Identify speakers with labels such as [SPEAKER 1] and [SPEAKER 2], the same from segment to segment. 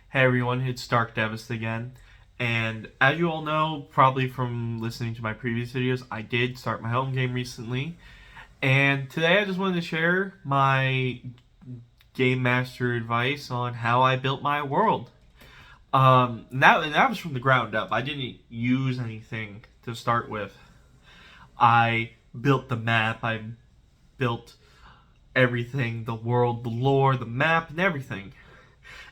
[SPEAKER 1] Hey everyone, it's Dark Devist again. And as you all know, probably from listening to my previous videos, I did start my home game recently. And today I just wanted to share my Game Master advice on how I built my world. That was from the ground up. I didn't use anything to start with. I built the map, I built everything, the world, the lore, the map, and everything.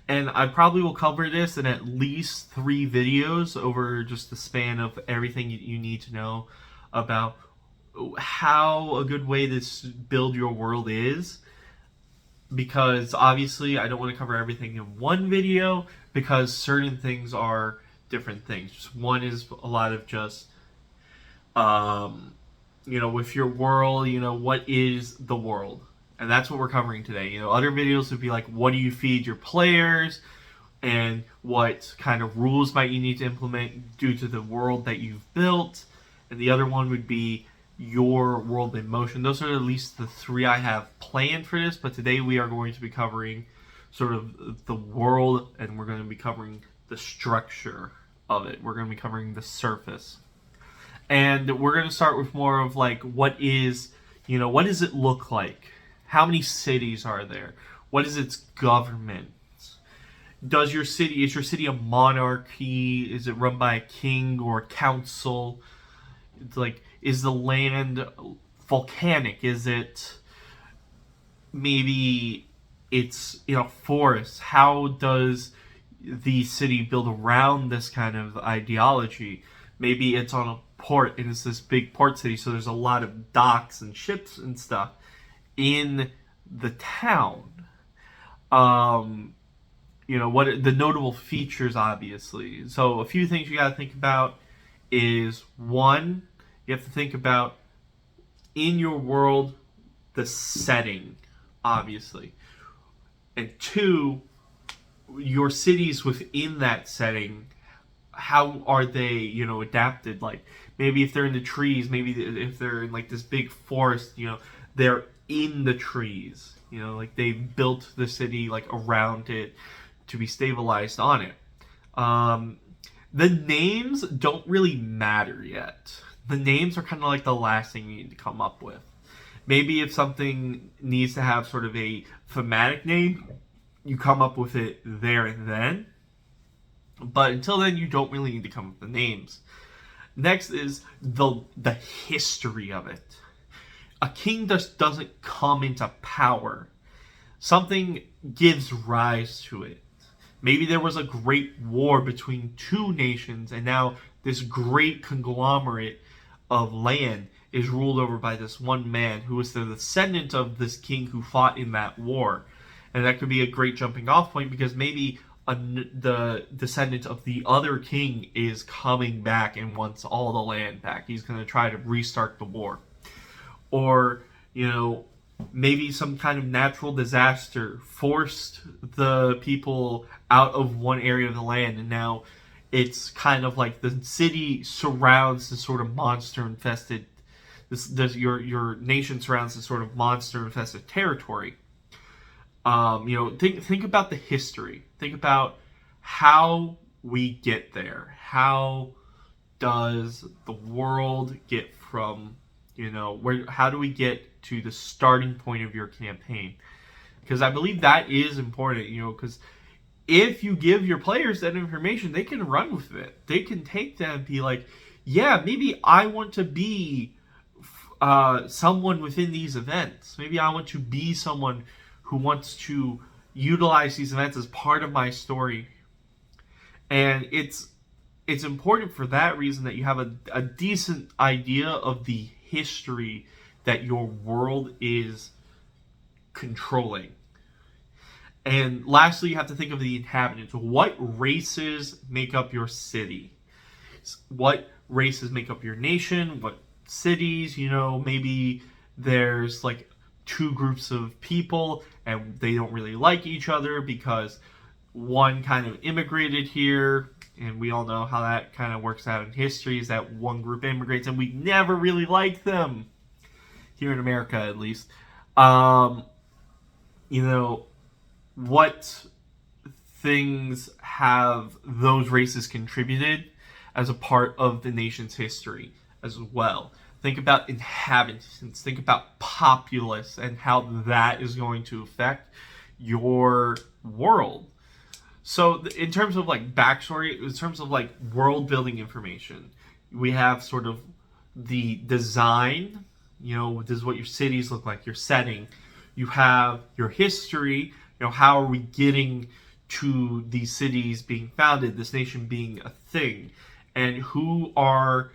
[SPEAKER 1] And I probably will cover this in at least 3 videos over just the span of everything you need to know about how a good way to build your world is. Because obviously, I don't want to cover everything in one video because certain things are different things. One is a lot of just, with your world, what is the world? And that's what we're covering today. Other videos would be like, what do you feed your players? And what kind of rules might you need to implement due to the world that you've built? And the other one would be your world in motion. Those are at least the 3 I have planned for this, but today we are going to be covering sort of the world, and we're going to be covering the structure of it. We're going to be covering the surface. And we're going to start with more of like, what does it look like? How many cities are there? What is its government? Is your city a monarchy? Is it run by a king or a council? It's like, is the land volcanic? Is it maybe it's forest? How does the city build around this kind of ideology? Maybe it's on a port and it's this big port city, so there's a lot of docks and ships and stuff in the town. What the notable features, obviously. So a few things you got to think about is, one, you have to think about in your world the setting, obviously, and two, your cities within that setting. How are they, adapted? Like, maybe if they're in the trees, maybe if they're in like this big forest, they're in the trees. Like they built the city like around it to be stabilized on it. The names don't really matter yet. The names are kind of like the last thing you need to come up with. Maybe if something needs to have sort of a thematic name, you come up with it there and then. But until then, you don't really need to come up with the names. Next is the history of it. A king just doesn't come into power. Something gives rise to it. Maybe there was a great war between 2 nations, and now this great conglomerate of land is ruled over by this one man who was the descendant of this king who fought in that war. And that could be a great jumping off point because maybe the descendant of the other king is coming back and wants all the land back. He's going to try to restart the war. Or, maybe some kind of natural disaster forced the people out of one area of the land, and now it's kind of like the city surrounds this sort of monster infested. Your nation surrounds this sort of monster infested territory. Think about the history. Think about how we get there. How does the world get from how do we get to the starting point of your campaign? Because I believe that is important, because if you give your players that information, they can run with it. They can take that and be like, yeah, maybe I want to be someone within these events. Maybe I want to be someone who wants to utilize these events as part of my story. And it's important for that reason that you have a decent idea of the history that your world is controlling. And lastly, you have to think of the inhabitants. What races make up your city? What races make up your nation? What cities? Maybe there's like 2 groups of people and they don't really like each other because one kind of immigrated here, and we all know how that kind of works out in history, is that one group immigrates and we never really like them here in America, at least. What things have those races contributed as a part of the nation's history as well. Think about inhabitants, think about populace, and how that is going to affect your world. So in terms of like backstory, in terms of like world building information, we have sort of the design, this is what your cities look like, your setting. You have your history, how are we getting to these cities being founded, this nation being a thing, and who are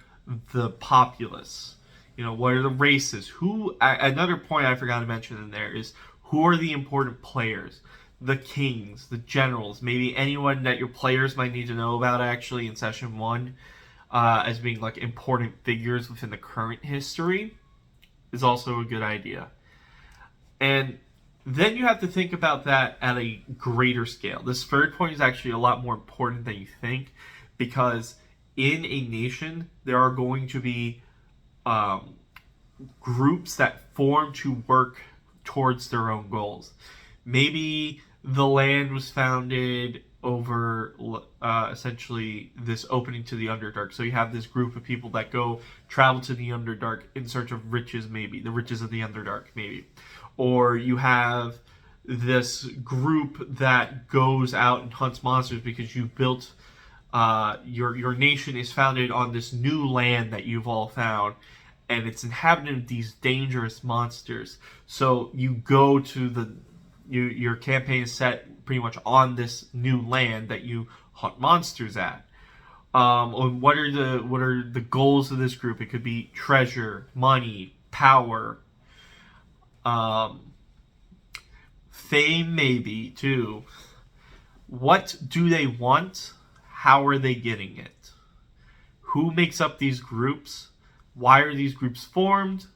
[SPEAKER 1] the populace? What are the races? Another point I forgot to mention in there is who are the important players? The kings, the generals, maybe anyone that your players might need to know about actually in session 1 as being like important figures within the current history is also a good idea. And then you have to think about that at a greater scale. This third point is actually a lot more important than you think, because in a nation there are going to be groups that form to work towards their own goals. Maybe the land was founded over essentially this opening to the Underdark. So you have this group of people that travel to the Underdark in search of riches, maybe the riches of the Underdark, maybe. Or you have this group that goes out and hunts monsters because you built your nation is founded on this new land that you've all found, and it's inhabited of these dangerous monsters. So you go to your campaign is set pretty much on this new land that you hunt monsters at. And what are the goals of this group? It could be treasure, money, power, fame, maybe too. What do they want? How are they getting it? Who makes up these groups? Why are these groups formed?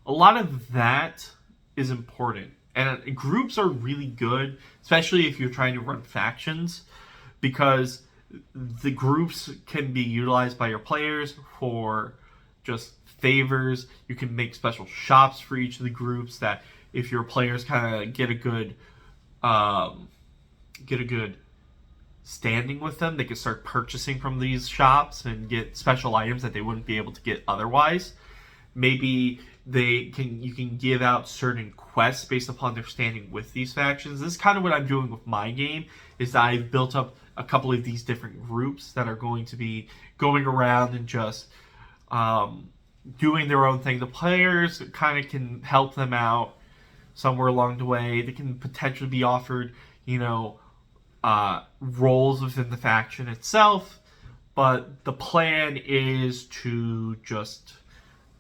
[SPEAKER 1] A lot of that is important. And groups are really good, especially if you're trying to run factions, because the groups can be utilized by your players for just favors. You can make special shops for each of the groups that if your players kind of get a good standing with them, they can start purchasing from these shops and get special items that they wouldn't be able to get otherwise. Maybe you can give out certain quests based upon their standing with these factions. This is kind of what I'm doing with my game, is that I've built up a couple of these different groups that are going to be going around and just doing their own thing. The players kind of can help them out somewhere along the way. They can potentially be offered, roles within the faction itself, but the plan is to just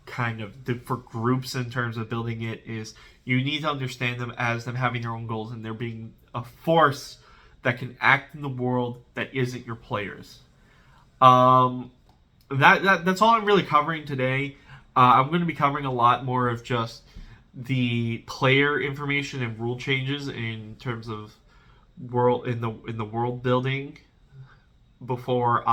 [SPEAKER 1] kind of, for groups in terms of building it, is you need to understand them as them having their own goals and there being a force that can act in the world that isn't your players. That's all I'm really covering today. I'm going to be covering a lot more of just the player information and rule changes in terms of in the world building before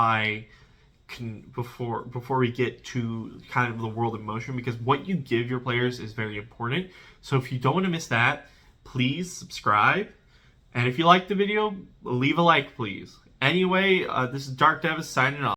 [SPEAKER 1] we get to kind of the world in motion, because what you give your players is very important. So if you don't want to miss that, please subscribe, and if you like the video, leave a like, please. Anyway, this is Dark Devis signing off.